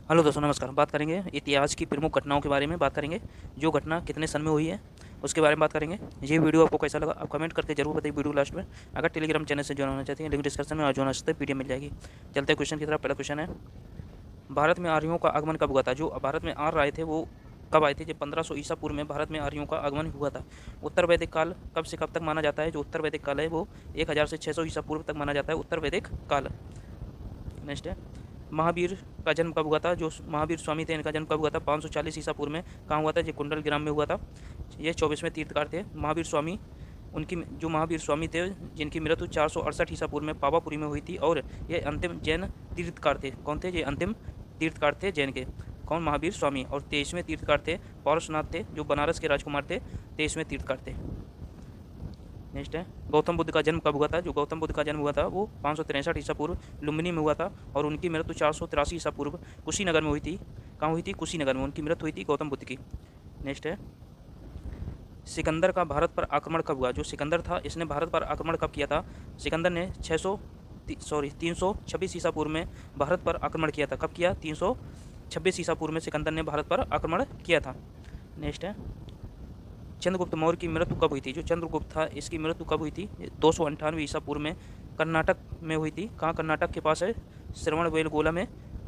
Hello दोस्तों, नमस्कार। बात करेंगे इतिहास की प्रमुख घटनाओं के बारे में। बात करेंगे जो घटना कितने सन में हुई है उसके बारे में बात करेंगे। ये वीडियो आपको कैसा लगा आप कमेंट करके जरूर बताइए वीडियो लास्ट में। अगर टेलीग्राम चैनल से ज्वाइन होना चाहते हैं लिंक डिस्क्रिप्शन में, और ज्वाइन हो सकते हैं, पीडीएफ मिल जाएगी। चलते हैं क्वेश्चन की तरफ। पहला क्वेश्चन है, भारत में आर्यों का आगमन कब हुआ था? जो भारत में आर्य आए थे वो कब आए थे? जब 1500 ईसा पूर्व में भारत में आर्यों का आगमन हुआ था। उत्तर वैदिक काल कब से कब तक माना जाता है? जो उत्तर वैदिक काल है वो 1000 से 600 ईसा पूर्व तक माना जाता है, उत्तर वैदिक काल। नेक्स्ट है, महावीर का जन्म कब हुआ था? जो महावीर स्वामी थे इनका जन्म कब हुआ था? 540 ईसा पूर्व में। कहाँ हुआ था? ये कुंडल ग्राम में हुआ था। ये 24वें तीर्थकार थे महावीर स्वामी। उनकी जो महावीर स्वामी थे जिनकी मृत्यु 468 ईसा पूर्व में पावापुरी में हुई थी, और ये अंतिम जैन तीर्थकार थे। कौन थे? ये अंतिम तीर्थकार थे जैन के। कौन? महावीर स्वामी। और 23वें तीर्थकार थे पारसनाथ थे, जो बनारस के राजकुमार थे, 23वें तीर्थकार थे। नेक्स्ट है, गौतम बुद्ध का जन्म कब हुआ था? जो गौतम बुद्ध का जन्म हुआ था वो 563 ईसा पूर्व लुम्बिनी में हुआ था, और उनकी मृत्यु 483 ईसा पूर्व कुशीनगर में हुई थी। कहाँ हुई थी? कुशीनगर में उनकी मृत्यु हुई थी गौतम बुद्ध की। नेक्स्ट है, सिकंदर का भारत पर आक्रमण कब हुआ? जो सिकंदर था इसने भारत पर आक्रमण कब किया था? सिकंदर ने 326 ईसा पूर्व में भारत पर आक्रमण किया था। कब किया? 326 ईसा पूर्व में सिकंदर ने भारत पर आक्रमण किया था। नेक्स्ट है, चंद्रगुप्त मौर्य की मृत्यु कब हुई थी? जो चंद्रगुप्त था इसकी मृत्यु कब हुई थी? 298 ईसा पूर्व में कर्नाटक में हुई थी। कहाँ? कर्नाटक के पास है श्रवणबेलगोला में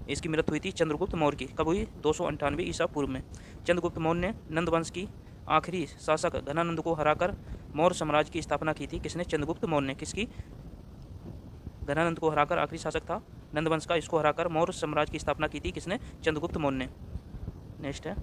इसकी मृत्यु हुई थी चंद्रगुप्त मौर्य की। कब हुई? 298 ईसा पूर्व में। चंद्रगुप्त मौर्य ने नंद वंश की आखिरी शासक घनानंद को हराकर मौर्य साम्राज्य की स्थापना की थी। किसने? चंद्रगुप्त मौर्य ने। किसकी? घनानंद को हराकर, आखिरी शासक था नंद वंश का, इसको हराकर मौर्य साम्राज्य की स्थापना की थी। किसने? चंद्रगुप्त मौर्य ने। नेक्स्ट है,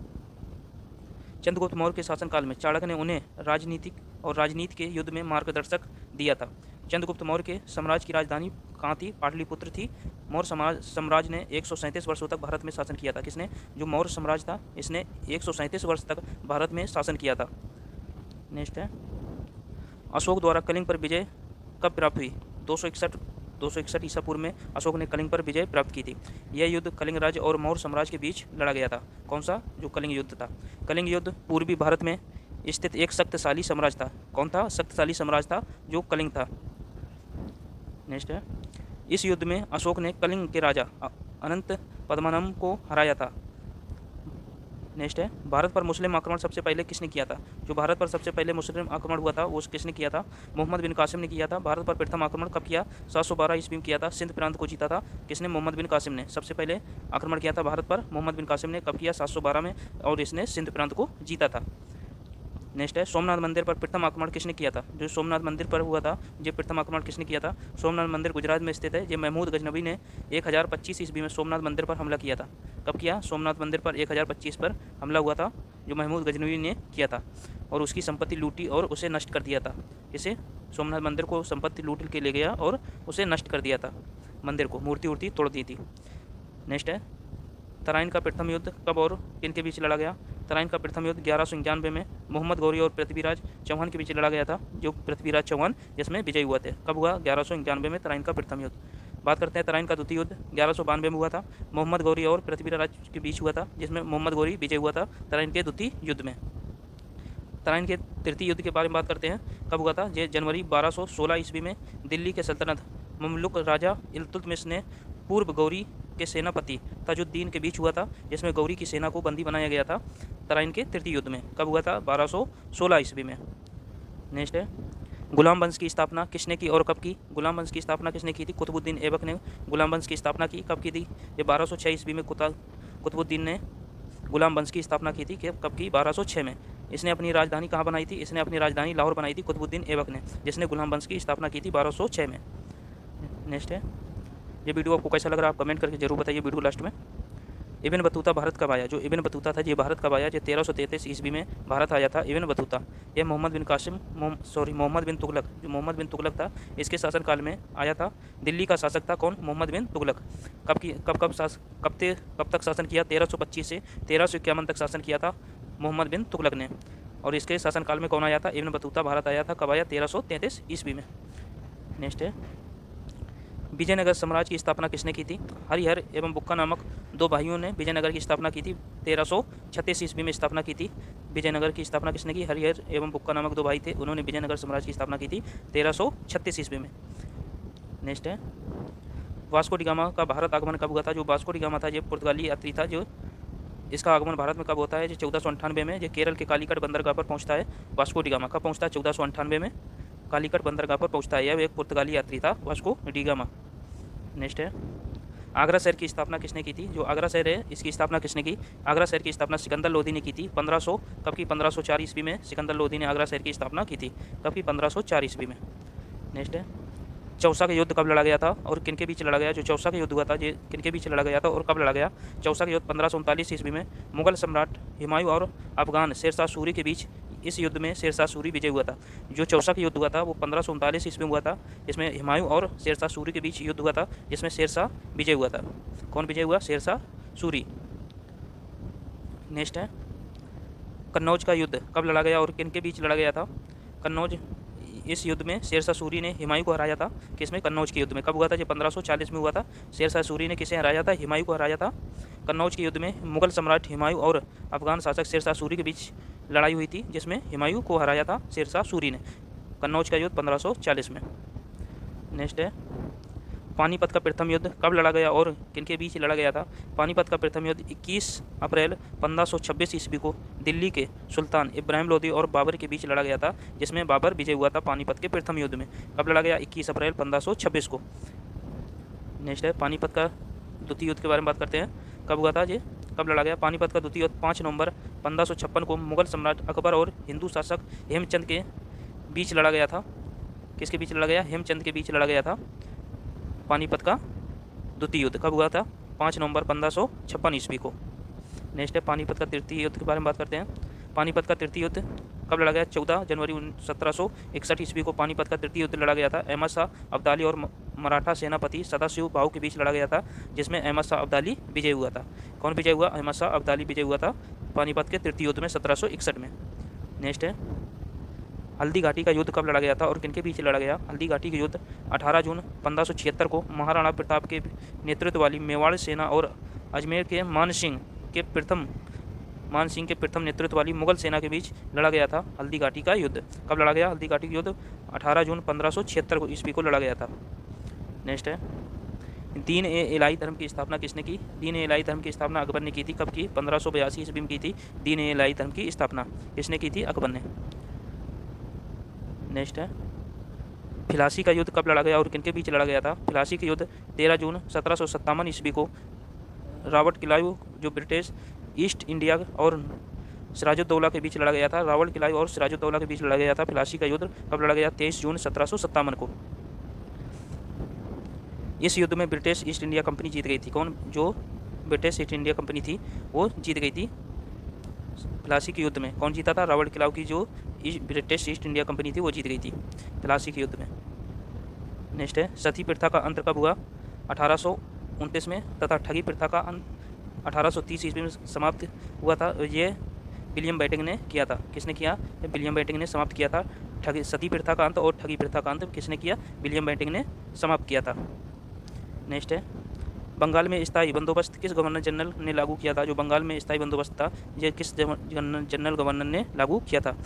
चंद्रगुप्त मौर्य के शासनकाल में चाणक्य ने उन्हें राजनीतिक और राजनीति के युद्ध में मार्गदर्शक दिया था। चंद्रगुप्त मौर्य के साम्राज्य की राजधानी कहाँ थी? पाटलिपुत्र थी। मौर्य साम्राज्य ने 137 वर्षों तक भारत में शासन किया था। किसने? जो मौर्य साम्राज्य था इसने 137 वर्ष तक भारत में शासन किया था। नेक्स्ट है, अशोक द्वारा कलिंग पर विजय कब प्राप्त हुई? 261 ईसा पूर्व में अशोक ने कलिंग पर विजय प्राप्त की थी। यह युद्ध कलिंग राज्य और मौर्य साम्राज्य के बीच लड़ा गया था। कौन सा? जो कलिंग युद्ध था। कलिंग युद्ध पूर्वी भारत में स्थित एक शक्तिशाली साम्राज्य था। कौन था? शक्तिशाली साम्राज्य था जो कलिंग था। नेक्स्ट है, इस युद्ध में अशोक ने कलिंग के राजा अनंत पद्मनाभ को हराया था। नेक्स्ट है, भारत पर मुस्लिम आक्रमण सबसे पहले किसने किया था? जो भारत पर सबसे पहले मुस्लिम आक्रमण हुआ था वो किसने किया था? मोहम्मद बिन कासिम ने किया था। भारत पर प्रथम आक्रमण कब किया? 712 ईस्वी में किया था। सिंध प्रांत को जीता था किसने? मोहम्मद बिन कासिम ने। सबसे पहले आक्रमण किया था भारत पर मोहम्मद बिन कासिम ने। कब किया? 712 में, और इसने सिंध प्रांत को जीता था। नेक्स्ट है, सोमनाथ मंदिर पर प्रथम आक्रमण किसने किया था? जो सोमनाथ मंदिर पर हुआ था ये प्रथम आक्रमण किसने किया था? सोमनाथ मंदिर गुजरात में स्थित है। ये महमूद गजनबी ने 1025 ईस्वी में सोमनाथ मंदिर पर हमला किया था। कब किया? सोमनाथ मंदिर पर 1025 पर हमला हुआ था जो महमूद गजनबी ने किया था, और उसकी संपत्ति लूटी और उसे नष्ट कर दिया था। किसे? सोमनाथ मंदिर को संपत्ति लूट के ले गया और उसे नष्ट कर दिया था। मंदिर को मूर्ति उर्ति तोड़ दी थी। नेक्स्ट है, तराइन का प्रथम युद्ध कब और किन के बीच लड़ा गया? तराइन का प्रथम युद्ध 1191 में मोहम्मद गौरी और पृथ्वीराज चौहान के बीच लड़ा गया था, जो पृथ्वीराज चौहान जिसमें विजयी हुए थे। कब हुआ? 1191 में तराइन का प्रथम युद्ध। बात करते हैं तराइन का द्वितीय युद्ध 1192 में हुआ था। मोहम्मद गौरी और पृथ्वीराज के बीच हुआ था, जिसमें मोहम्मद गौरी विजय हुआ था तराइन के द्वितीय युद्ध में। तराइन के तृतीय युद्ध के बारे में बात करते हैं। कब हुआ था? ये जनवरी 1216 ईस्वी में दिल्ली के सल्तनत ममलुक राजा इल्तुतमिश ने पूर्व गौरी के सेनापति ताजुद्दीन के बीच हुआ था, जिसमें गौरी की सेना को बंदी बनाया गया था तराइन के तृतीय युद्ध में। कब हुआ था? 1216 ईस्वी में। नेक्स्ट है, गुलाम वंश की स्थापना किसने की और कब की? गुलाम वंश की स्थापना किसने की थी? कुतुबुद्दीन ऐबक ने गुलाम वंश की स्थापना की। कब की थी? ये 1206 ईस्वी में कुतुबुद्दीन ने गुलाम वंश की स्थापना की थी। कब की? 1206 में। इसने अपनी राजधानी कहाँ बनाई थी? इसने अपनी राजधानी लाहौर बनाई थी कुतुबुद्दीन ऐबक ने, जिसने गुलाम वंश की स्थापना की थी 1206 में। नेक्स्ट है, ये वीडियो आपको कैसा लग रहा है आप कमेंट करके जरूर बताइए वीडियो लास्ट में। इब्न बतूता भारत कब आया? जो इब्न बतूता था ये भारत कब आया? ये 1333 ईस्वी में भारत आया था इब्न बतूता। ये मोहम्मद बिन तुगलक, जो मोहम्मद बिन तुगलक था इसके शासनकाल में आया था। दिल्ली का शासक था कौन? मोहम्मद बिन तुगलक। कब तक शासन किया? 1325 से 1351 तक शासन किया था मोहम्मद बिन तुगलक ने। और इसके शासनकाल में कौन आया था? इब्न बतूता भारत आया था। कब आया? 1333 ईस्वी में। नेक्स्ट है, विजयनगर साम्राज्य की स्थापना किसने की थी? हरिहर एवं बुक्का नामक दो भाइयों ने विजयनगर की स्थापना की थी। 1336 ईस्वी में स्थापना की थी। विजयनगर की स्थापना किसने की? हरिहर एवं बुक्का नामक दो भाई थे, उन्होंने विजयनगर साम्राज्य की स्थापना की थी 1336 ईस्वी में। नेक्स्ट है, वास्को डी गामा का भारत आगमन कब हुआ था? जो वास्को डी गामा था ये पुर्तगाली यात्री था। जो इसका आगमन भारत में कब होता है? जो 1498 में ये केरल के कालीकट बंदरगाह पर पहुंचता है। वास्को डी गामा कब पहुंचता है? 1498 में कालीकट बंदरगाह पर पहुंचता है। यह एक पुर्तगाली यात्री था, वास्को डी गामा। नेक्स्ट है, आगरा शहर की स्थापना किसने की थी? जो आगरा शहर है इसकी स्थापना किसने की? आगरा शहर की स्थापना सिकंदर लोधी ने की थी 1500 कब की? 1504 ईस्वी में सिकंदर लोधी ने आगरा शहर की स्थापना की थी। कब की? 1504 ईस्वी में। नेक्स्ट है, चौसा का युद्ध कब लड़ा गया था और किन के बीच लड़ा गया? जो चौसा का युद्ध हुआ था ये किन के बीच लड़ा गया था और कब लड़ा गया? चौसा का युद्ध 1539 ईस्वी में मुगल सम्राट हुमायूं और अफगान शेरशाह सूरी के बीच। इस युद्ध में शेरशाह सूरी विजय हुआ था। जो चौसा का युद्ध हुआ था वो 1539 ईस्वी में हुआ था। इसमें हुमायूं और शेरशाह सूरी के बीच युद्ध हुआ था, जिसमें शेरशाह विजय हुआ था। कौन विजय हुआ? शेरशाह सूरी। नेक्स्ट है, कन्नौज का युद्ध कब लड़ा गया और किन के बीच लड़ा गया था? कन्नौज, इस युद्ध में शेरशाह सूरी ने हुमायूं को हराया था। किसमें? कन्नौज के युद्ध में। कब हुआ था? जो 1540 में हुआ था। शेरशाह सूरी ने किसे हराया था? हुमायूं को हराया था। कन्नौज के युद्ध में मुगल सम्राट हुमायूं और अफगान शासक शेरशाह सूरी के बीच लड़ाई हुई थी, जिसमें हुमायूं को हराया था शेरशाह सूरी ने। कन्नौज का युद्ध 1540 में। नेक्स्ट है, पानीपत का प्रथम युद्ध कब लड़ा गया और किनके बीच लड़ा गया था? पानीपत का प्रथम युद्ध 21 अप्रैल 1526 ईस्वी को दिल्ली के सुल्तान इब्राहिम लोदी और बाबर के बीच लड़ा गया था, जिसमें बाबर विजय हुआ था पानीपत के प्रथम युद्ध में। कब लड़ा गया? 21 अप्रैल 1526 को। नेक्स्ट है, पानीपत का द्वितीय युद्ध के बारे में बात करते हैं। कब हुआ था ये? कब लड़ा गया? पानीपत का द्वितीय युद्ध 5 नवंबर 1556 को मुगल सम्राट अकबर और हिंदू शासक हेमचंद के बीच लड़ा गया था। किसके बीच लड़ा गया? हेमचंद के बीच लड़ा गया था पानीपत का द्वितीय युद्ध। कब हुआ था? 5 नवंबर 1556 ईस्वी को। नेक्स्ट है, पानीपत का तृतीय युद्ध के बारे में बात करते हैं। पानीपत का तृतीय युद्ध कब लड़ा गया? 14 जनवरी 1761 ईस्वी को पानीपत का तृतीय युद्ध लड़ा गया था। अहमद शाह अब्दाली और मराठा सेनापति सदाशिव भाऊ के बीच लड़ा गया था, जिसमें अहमद शाह अब्दाली विजय हुआ था। कौन विजय हुआ? अहमद शाह अब्दाली विजय हुआ था पानीपत के तृतीय युद्ध में 1761 में। नेक्स्ट है, हल्दी घाटी का युद्ध कब लड़ा गया था और किनके बीच लड़ा गया? हल्दी घाटी का युद्ध 18 जून 1576 को महाराणा प्रताप के नेतृत्व वाली मेवाड़ सेना और अजमेर के मान सिंह के प्रथम नेतृत्व वाली मुगल सेना के बीच लड़ा गया था हल्दी घाटी का युद्ध। कब लड़ा गया? हल्दी घाटी का युद्ध 18 जून 1576 को ईस्वी को लड़ा गया था। नेक्स्ट है, दीन ए इलाही धर्म की स्थापना किसने की? दीन ए इलाही धर्म की स्थापना अकबर ने की थी। कब की? 1582 ईस्वी में की थी। दीन ए इलाही धर्म की स्थापना किसने की थी? अकबर ने। नेक्स्ट है, फिलासी का युद्ध कब लड़ा गया और किनके बीच लड़ा गया था? फिलासी का युद्ध 13 जून 1757 ईस्वी को रॉबर्ट क्लाइव जो ब्रिटिश ईस्ट इंडिया और सिराजुद्दौला के बीच लड़ा गया था। रॉबर्ट क्लाइव और सिराजुद्दौला के बीच लड़ा गया था फिलासी का युद्ध। कब लड़ा गया? 23 जून 1757 को। इस युद्ध में ब्रिटिश ईस्ट इंडिया कंपनी जीत गई थी। कौन? जो ब्रिटिश ईस्ट इंडिया कंपनी थी वो जीत गई थी फिलासी के युद्ध में। कौन जीता था? रॉबर्ट क्लाइव की जो ब्रिटिश ईस्ट इंडिया कंपनी थी वो जीत गई थी फिलासी के युद्ध में। नेक्स्ट है, सती प्रथा का अंत कब हुआ? 1829 में तथा ठगी प्रथा का अंत 1830 ईस्वी में समाप्त हुआ था। ये विलियम बेंटिंक ने किया था। किसने किया? विलियम बेंटिंक ने समाप्त किया था सती प्रथा का अंत और ठगी प्रथा का अंत किसने किया? विलियम बेंटिंक ने समाप्त किया था। नेक्स्ट है, बंगाल में स्थायी बंदोबस्त किस गवर्नर जनरल ने लागू किया था? जो बंगाल में स्थायी बंदोबस्त था ये किस जनरल गवर्नर ने लागू किया था?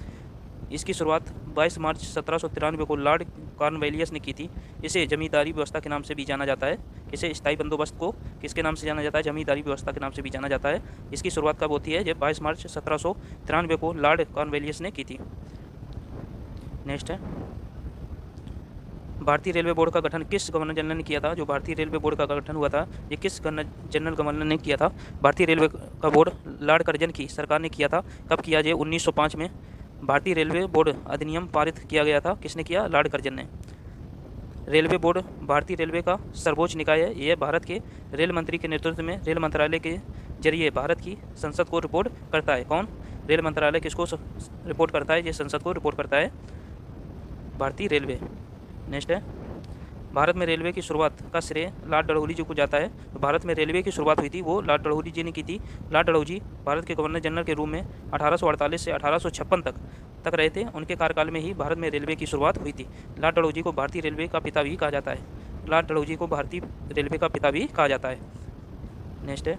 इसकी शुरुआत 22 मार्च 1793 को लॉर्ड कॉर्नवेलियस ने की थी। इसे जमींदारी व्यवस्था के नाम से भी जाना जाता है। इसे स्थायी बंदोबस्त को किसके नाम से जाना जाता है? जमींदारी व्यवस्था के नाम से भी जाना जाता है। इसकी शुरुआत कब होती है? जब 22 मार्च 1793 को लॉर्ड कॉर्नवेलियस ने की थी। नेक्स्ट है, भारतीय रेलवे बोर्ड का गठन किस गवर्नर जनरल ने किया था? जो भारतीय रेलवे बोर्ड का गठन हुआ था ये किस जनरल गवर्नर ने किया था? भारतीय रेलवे का बोर्ड लॉर्ड कर्जन की सरकार ने किया था। कब किया? ये 1905 में भारतीय रेलवे बोर्ड अधिनियम पारित किया गया था। किसने किया? लॉर्ड कर्जन ने। रेलवे बोर्ड भारतीय रेलवे का सर्वोच्च निकाय है। यह भारत के रेल मंत्री के नेतृत्व में रेल मंत्रालय के जरिए भारत की संसद को रिपोर्ट करता है। कौन? रेल मंत्रालय किसको रिपोर्ट करता है? ये संसद को रिपोर्ट करता है भारतीय रेलवे। नेक्स्ट है, भारत में रेलवे की शुरुआत का श्रेय लॉर्ड डलहौजी जी को जाता है। तो भारत में रेलवे की शुरुआत हुई थी वो लॉर्ड डलहौजी जी ने की थी। लॉर्ड डलहौजी भारत के गवर्नर जनरल के रूप में 1848 से 1856 तक रहे थे। उनके कार्यकाल में ही भारत में रेलवे की शुरुआत हुई थी। लॉर्ड डलहौजी को भारतीय रेलवे का पिता भी कहा जाता है। लॉर्ड डलहौजी को भारतीय रेलवे का पिता भी कहा जाता है। नेक्स्ट है,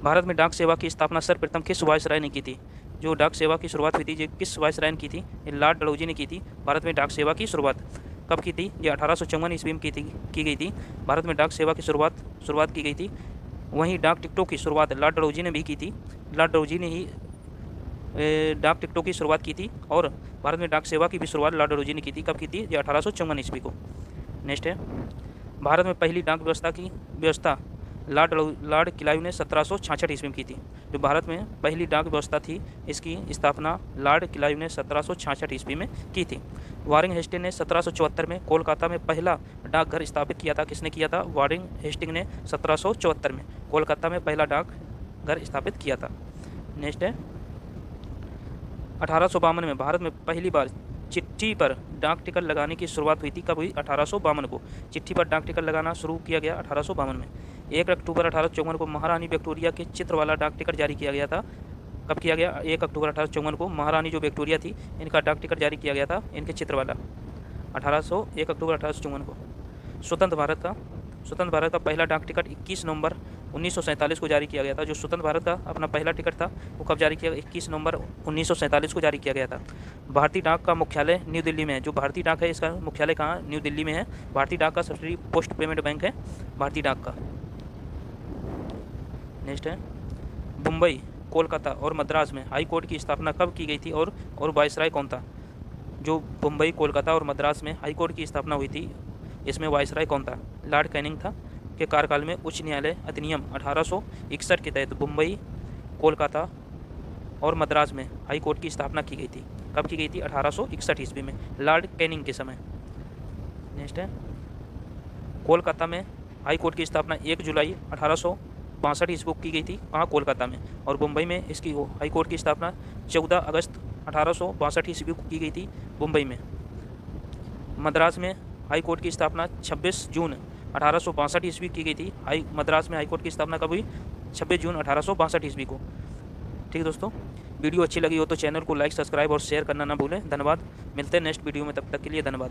भारत में डाक सेवा की स्थापना सर्वप्रथम किस वायसराय ने की थी? जो डाक सेवा की शुरुआत हुई थी ये किस वायसराय ने की थी? लॉर्ड डलहौजी ने की थी भारत में डाक सेवा की शुरुआत। कब की थी? ये 1854 ईस्वी में की गई थी। भारत में डाक सेवा की शुरुआत की गई थी। वहीं डाक टिकटों की शुरुआत लॉर्ड डलहौजी ने भी की थी। लॉर्ड डलहौजी ने ही डाक टिकटों की शुरुआत की थी और भारत में डाक सेवा की भी शुरुआत लॉर्ड डलहौजी ने की थी। कब की थी? ये 1854 ईस्वी को। नेक्स्ट है, भारत में पहली डाक व्यवस्था लॉर्ड क्लाइव ने 1766 ईस्वी में की थी। जो भारत में पहली डाक व्यवस्था थी, इसकी स्थापना लॉर्ड क्लाइव ने 1766 ईस्वी में की थी। वारिंग हेस्टिंग ने 1774 में कोलकाता में पहला डाकघर स्थापित किया था। किसने किया था? वारिंग हेस्टिंग ने 1774 में कोलकाता में पहला डाकघर स्थापित किया था। नेक्स्ट है, 1852 में भारत में पहली बार चिट्ठी पर डाक टिकट लगाने की शुरुआत हुई थी। कब हुई? 1852 को चिट्ठी पर डाक टिकट लगाना शुरू किया गया 1852 में। 1 अक्टूबर 1854 को महारानी विक्टोरिया के चित्र वाला डाक टिकट जारी किया गया था। कब किया गया? 1 अक्टूबर 1854 को महारानी जो विक्टोरिया थी, इनका डाक टिकट जारी किया गया था, इनके चित्र वाला 1 अक्टूबर 1854 को। स्वतंत्र भारत का पहला डाक टिकट 21 नवंबर 1947 को जारी किया गया था। जो स्वतंत्र भारत का अपना पहला टिकट था, वो कब जारी किया? 21 नवंबर 1947 को जारी किया गया था। भारतीय डाक का मुख्यालय न्यू दिल्ली में है। जो भारतीय डाक है, इसका मुख्यालय कहाँ? न्यू दिल्ली में है। भारतीय डाक का सब्सिडी पोस्ट पेमेंट बैंक है भारतीय डाक का। नेक्स्ट है, मुंबई, कोलकाता और मद्रास में हाई कोर्ट की स्थापना कब की गई थी और वायसराय कौन था? जो मुंबई, कोलकाता और मद्रास में हाई कोर्ट की स्थापना हुई थी, इसमें वायसराय कौन था? लॉर्ड कैनिंग था। के कार्यकाल में उच्च न्यायालय अधिनियम 1861 के तहत मुंबई, कोलकाता और मद्रास में हाई कोर्ट की स्थापना की गई थी। कब की गई थी? 1861 ईस्वी में, लॉर्ड कैनिंग के समय। नेक्स्ट है, कोलकाता में हाई कोर्ट की स्थापना 1 जुलाई 1862 ईस्वी को की गई थी। कहाँ? कोलकाता में। और मुंबई में इसकी हाई कोर्ट की स्थापना 14 अगस्त 1862 ईस्वी को की गई थी, मुंबई में। मद्रास में हाई कोर्ट की स्थापना 26 जून 1862 ईस्वी की गई थी। मद्रास में हाई कोर्ट की स्थापना कब हुई? 26 जून 1862 ईस्वी को। ठीक है दोस्तों, वीडियो अच्छी लगी हो तो चैनल को लाइक, सब्सक्राइब और शेयर करना ना भूलें। धन्यवाद। मिलते हैं नेक्स्ट वीडियो में, तब तक के लिए धन्यवाद।